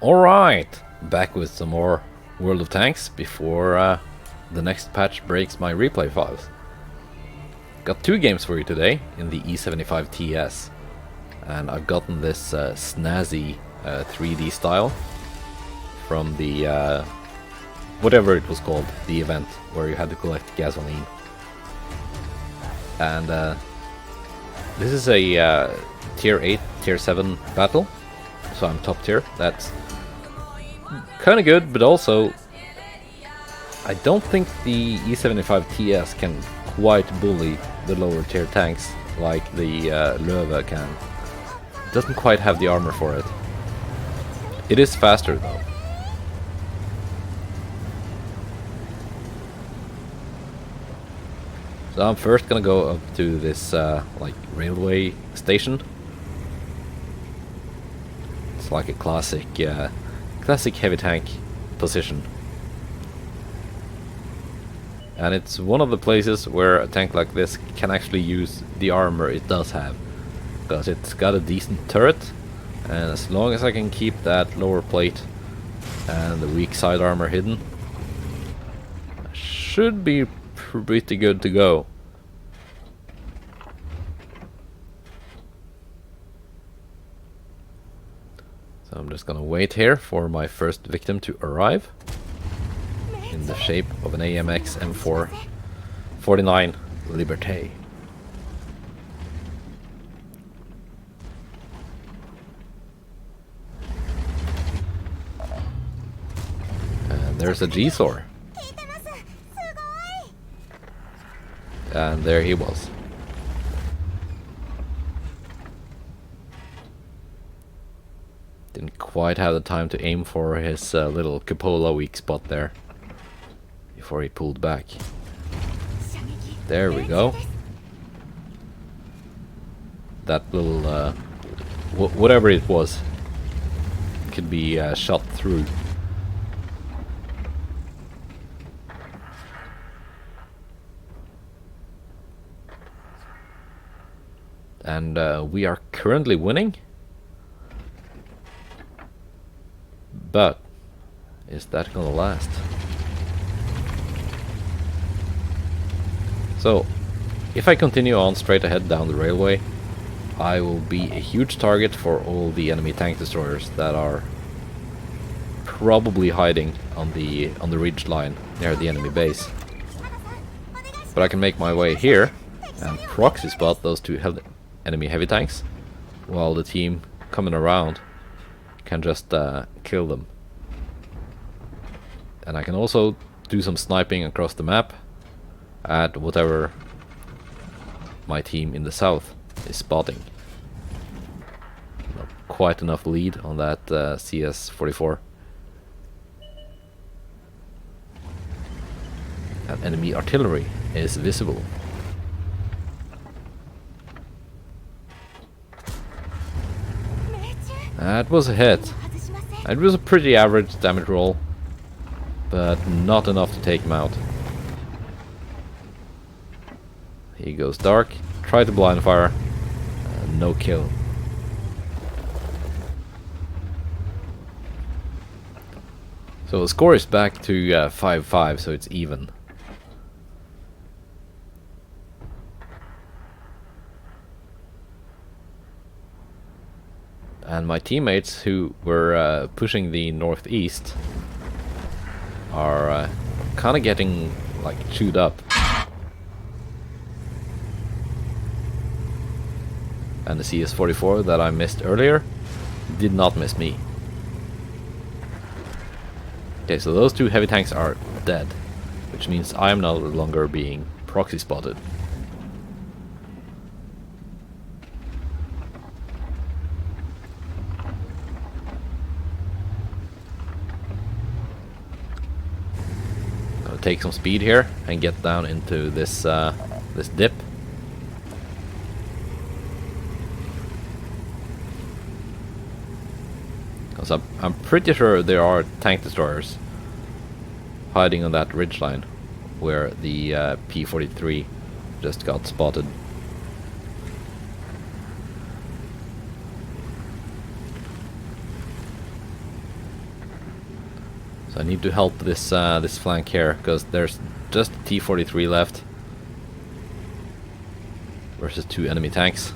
Alright, back with some more World of Tanks before the next patch breaks my replay files. Got two games for you today in the E75TS, and I've gotten this snazzy 3D style from the whatever it was called, the event where you had to collect gasoline. And this is a tier 8, tier 7 battle, so I'm top tier. That's kind of good, but also I don't think the E75TS can quite bully the lower tier tanks like the Löwe can. It doesn't quite have the armor for it. It is faster though. So I'm first gonna go up to this like railway station. It's like a classic heavy tank position, and it's one of the places where a tank like this can actually use the armor it does have, because it's got a decent turret, and as long as I can keep that lower plate and the weak side armor hidden, I should be pretty good to go. So I'm just gonna wait here for my first victim to arrive in the shape of an AMX M4 49 Liberté. And there's a G-Sor. And there he was. Didn't quite have the time to aim for his little cupola weak spot there before he pulled back. There we go. That little whatever it was could be shot through. And we are currently winning. But is that gonna last? So, if I continue on straight ahead down the railway, I will be a huge target for all the enemy tank destroyers that are probably hiding on the ridge line near the enemy base. But I can make my way here and proxy spot those two enemy heavy tanks, while the team coming around can just kill them. And I can also do some sniping across the map at whatever my team in the south is spotting. Not quite enough lead on that CS-44. And enemy artillery is visible. That was a hit. It was a pretty average damage roll, but not enough to take him out. He goes dark, try to blind fire, no kill. So the score is back to 5-5, so it's even. And my teammates who were pushing the northeast are kind of getting like chewed up. And the CS-44 that I missed earlier did not miss me. Okay, so those two heavy tanks are dead, which means I am no longer being proxy spotted. Take some speed here and get down into this this dip. Because I'm pretty sure there are tank destroyers hiding on that ridgeline where the P-43 just got spotted. So I need to help this this flank here, because there's just T-43 left versus 2 enemy tanks.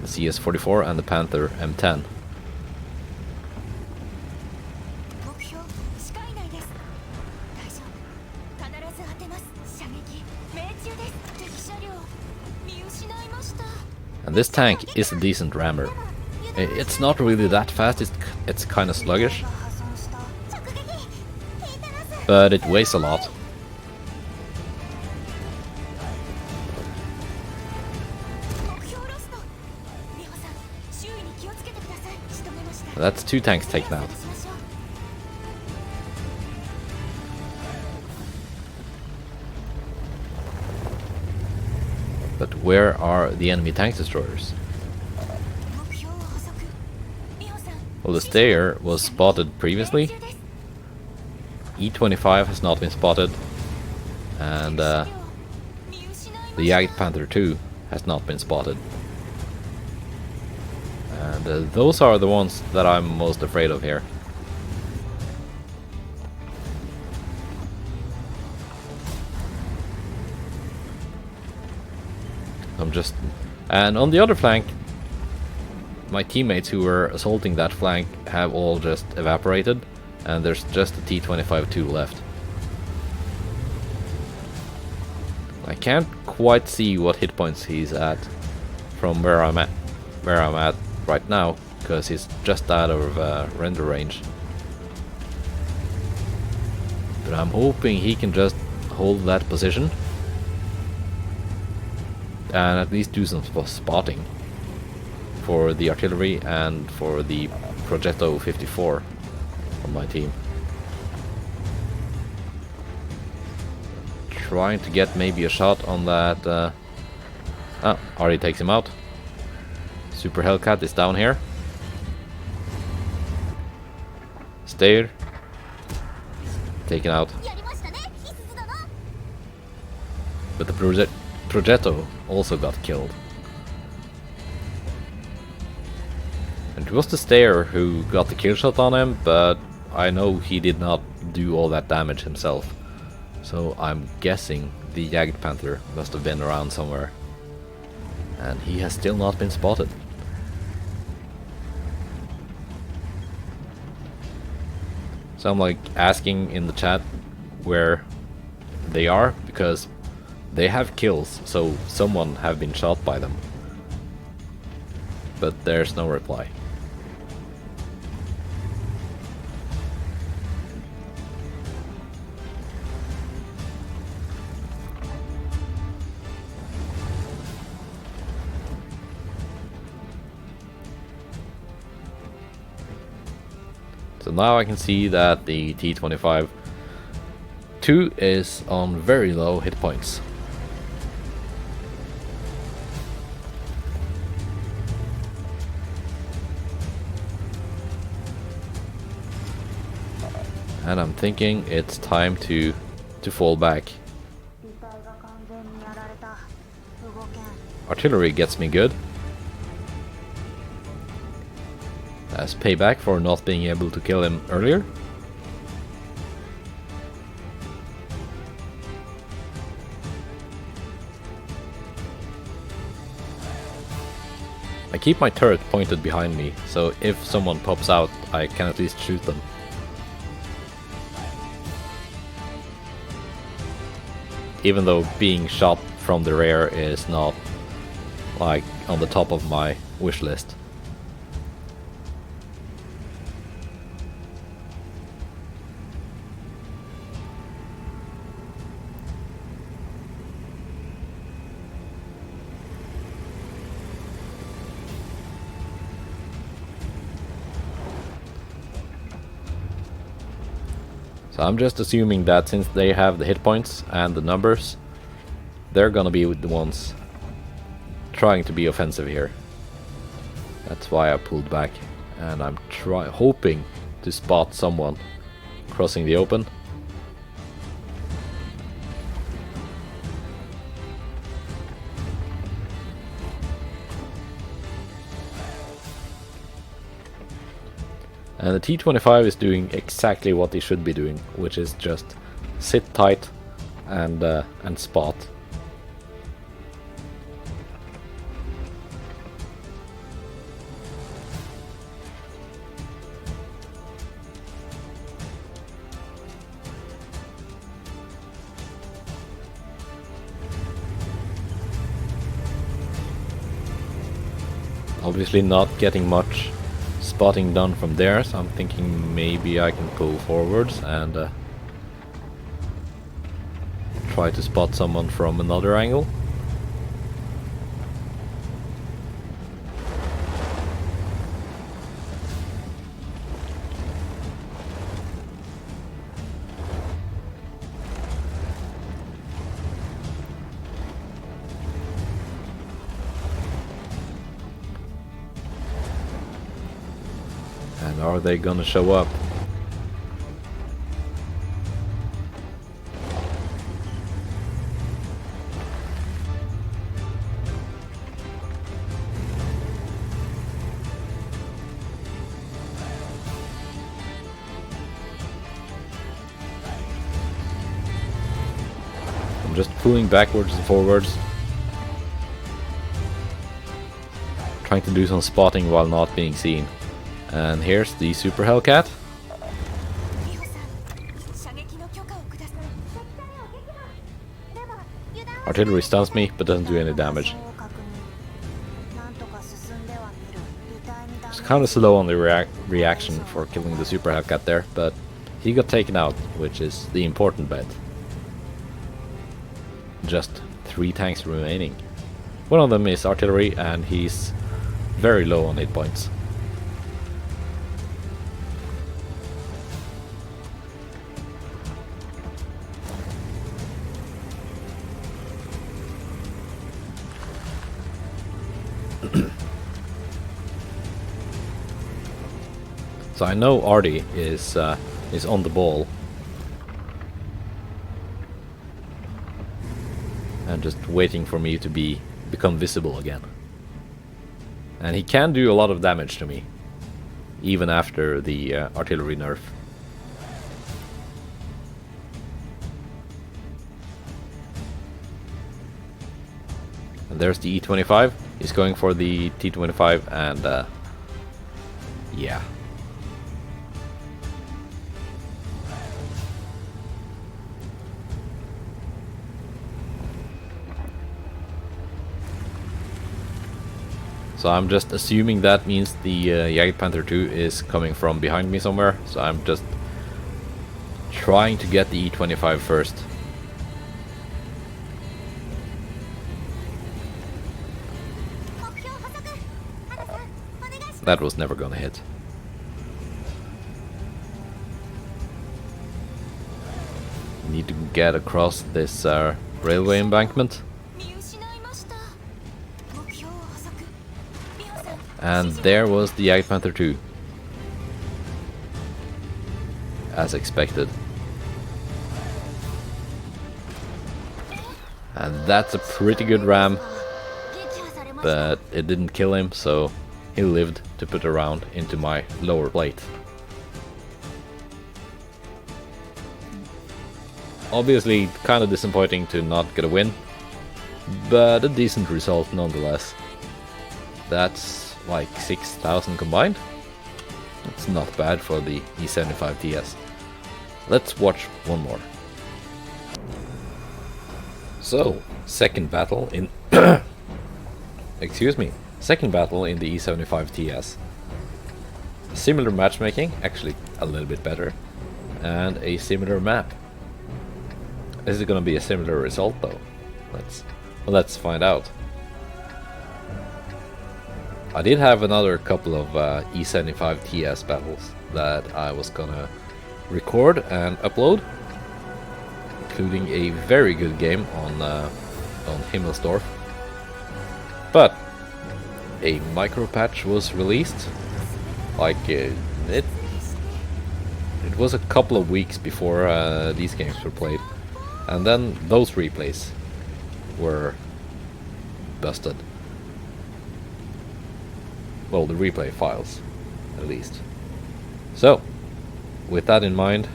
The CS-44 and the Panther M10. And this tank is a decent rammer. It's not really that fast, it's kind of sluggish, but it weighs a lot. That's 2 tanks taken out. But where are the enemy tank destroyers? Well, the Stayer was spotted previously. E25 has not been spotted. And the Jagd Panther 2 has not been spotted. And those are the ones that I'm most afraid of here. And on the other flank, my teammates who were assaulting that flank have all just evaporated, and there's just a T-25-2 left. I can't quite see what hit points he's at from where I'm at right now, because he's just out of render range. But I'm hoping he can just hold that position and at least do some spotting for the artillery and for the Progetto 54 on my team. Trying to get maybe a shot on that. Already takes him out. Super Hellcat is down here. Stayer taken out. But the Progetto also got killed. And it was the Stayer who got the kill shot on him, but I know he did not do all that damage himself. So I'm guessing the Jagd Panther must have been around somewhere. And he has still not been spotted. So I'm like asking in the chat where they are, because they have kills, so someone have been shot by them. But there's no reply. So now I can see that the T-25-2 is on very low hit points. And I'm thinking it's time to fall back. Artillery gets me good as payback for not being able to kill him earlier. I keep my turret pointed behind me, so if someone pops out, I can at least shoot them. Even though being shot from the rear is not like on the top of my wish list. So I'm just assuming that since they have the hit points and the numbers, they're gonna be the ones trying to be offensive here. That's why I pulled back, and I'm hoping to spot someone crossing the open. And the T-25 is doing exactly what he should be doing, which is just sit tight and spot. Obviously not getting much spotting done from there, so I'm thinking maybe I can pull forwards and try to spot someone from another angle. And are they gonna show up? I'm just pulling backwards and forwards, trying to do some spotting while not being seen. And here's the Super Hellcat. Artillery stuns me, but doesn't do any damage. It's kind of slow on the reaction for killing the Super Hellcat there, but he got taken out, which is the important bit. Just 3 tanks remaining. One of them is artillery, and he's very low on hit points. So I know Artie is on the ball, and just waiting for me to become visible again. And he can do a lot of damage to me, even after the artillery nerf. And there's the E25. He's going for the T25, and yeah. So I'm just assuming that means the Jagdpanther 2 is coming from behind me somewhere. So I'm just trying to get the E25 first. That was never gonna hit. Need to get across this railway embankment. And there was the Jagdpanther 2. As expected. And that's a pretty good ram. But it didn't kill him, so he lived to put a round into my lower plate. Obviously kind of disappointing to not get a win, but a decent result nonetheless. That's like 6,000 combined. It's not bad for the E75TS. Let's watch one more. So, second battle in excuse me, second battle in the E75TS. Similar matchmaking, actually a little bit better, and a similar map. Is it gonna be a similar result though? Let's find out. I did have another couple of E75TS battles that I was gonna record and upload, including a very good game on Himmelsdorf. But a micro patch was released. Like it was a couple of weeks before these games were played, and then those replays were busted. Well, the replay files, at least. So, with that in mind,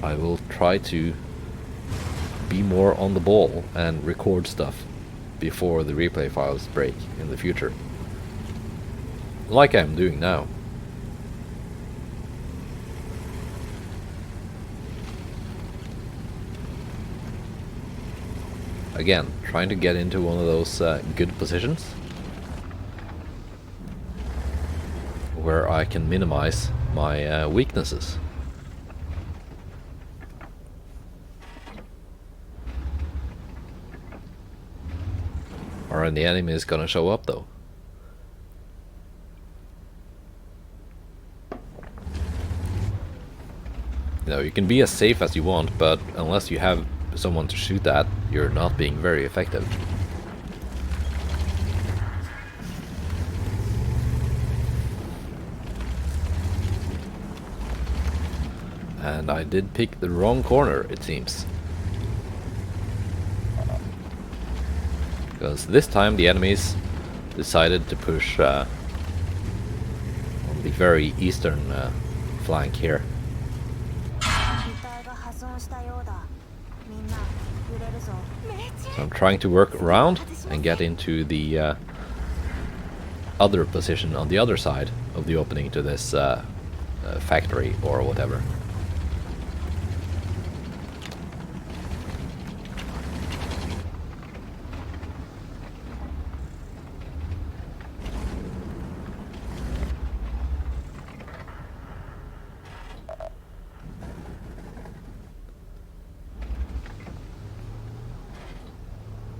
I will try to be more on the ball and record stuff before the replay files break in the future. Like I'm doing now. Again, trying to get into one of those good positions where I can minimize my weaknesses. Alright, the enemy is gonna show up though. You know, you can be as safe as you want, but unless you have someone to shoot at, you're not being very effective. And I did pick the wrong corner, it seems. Because this time the enemies decided to push on the very eastern flank here. So I'm trying to work around and get into the other position on the other side of the opening to this factory or whatever.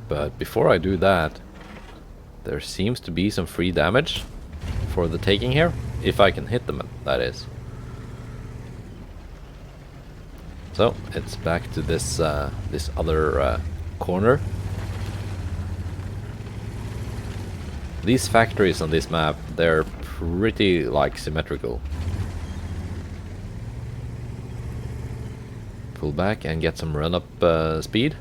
But before I do that, there seems to be some free damage for the taking here, if I can hit them, that is. So it's back to this this other corner. These factories on this map, they're pretty like symmetrical. Pull back and get some run up speed.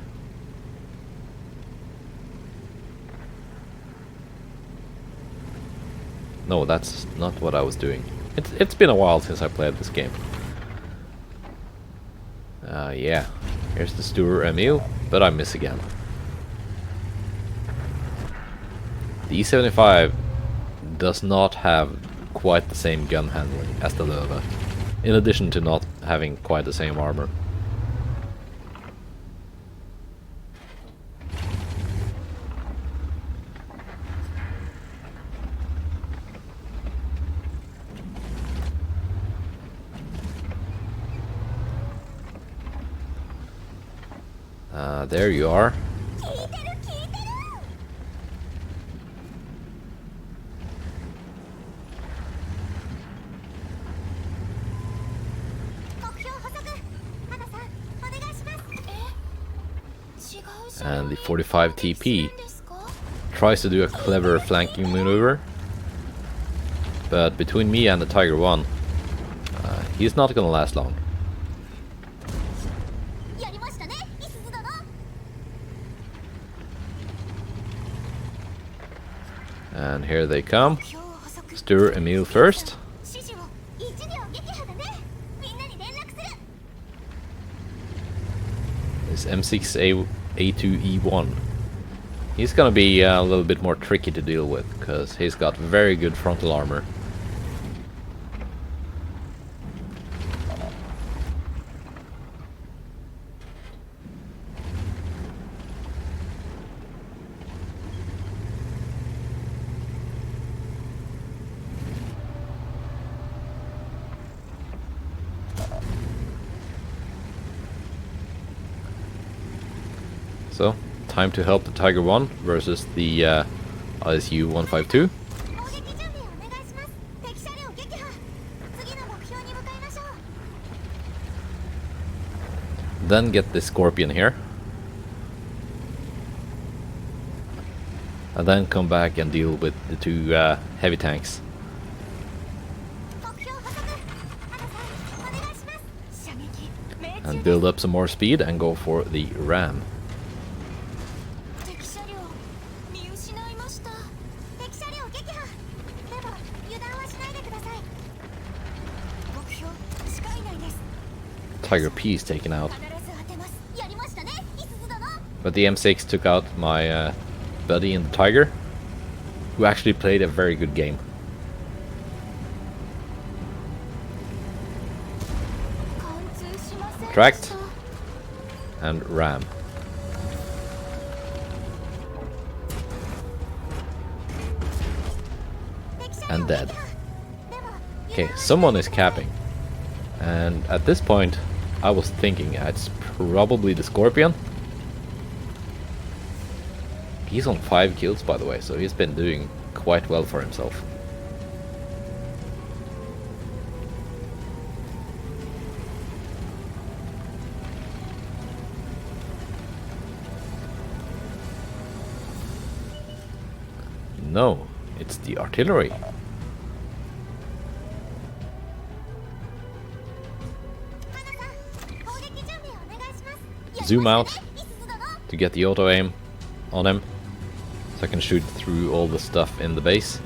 No, that's not what I was doing. It's been a while since I played this game. Yeah, here's the Stuer Emil, but I miss again. The E75 does not have quite the same gun handling as the Löwe, in addition to not having quite the same armor. There you are. And the 45 TP tries to do a clever flanking maneuver, but between me and the Tiger 1, he's not gonna last long. And here they come. Stuer Emil first. This M6A2E1. He's gonna be a little bit more tricky to deal with, because he's got very good frontal armor. So, time to help the Tiger 1 versus the ISU 152. Then get the Scorpion here. And then come back and deal with the two heavy tanks. And build up some more speed and go for the ram. Tiger P is taken out. But the M6 took out my buddy in the Tiger, who actually played a very good game. Tracked and ram. And dead. Okay, someone is capping. And at this point, I was thinking it's probably the Scorpion. He's on 5 kills, by the way, so he's been doing quite well for himself. No, it's the artillery. Zoom out to get the auto aim on him, so I can shoot through all the stuff in the base.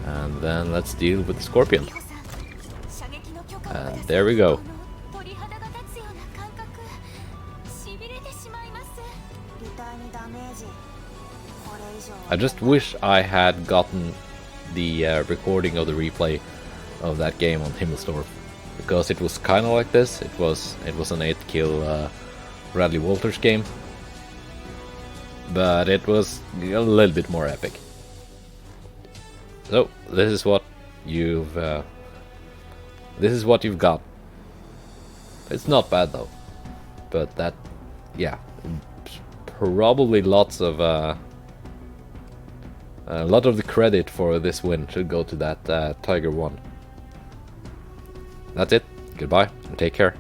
And then let's deal with the Scorpion. And there we go. I just wish I had gotten the recording of the replay of that game on Himmelsdorf, because it was kind of like this. It was an 8-kill Bradley Walters game, but it was a little bit more epic. So this is what you've got. It's not bad though, but that, yeah, probably lots of a lot of the credit for this win should go to that Tiger 1. That's it. Goodbye and take care.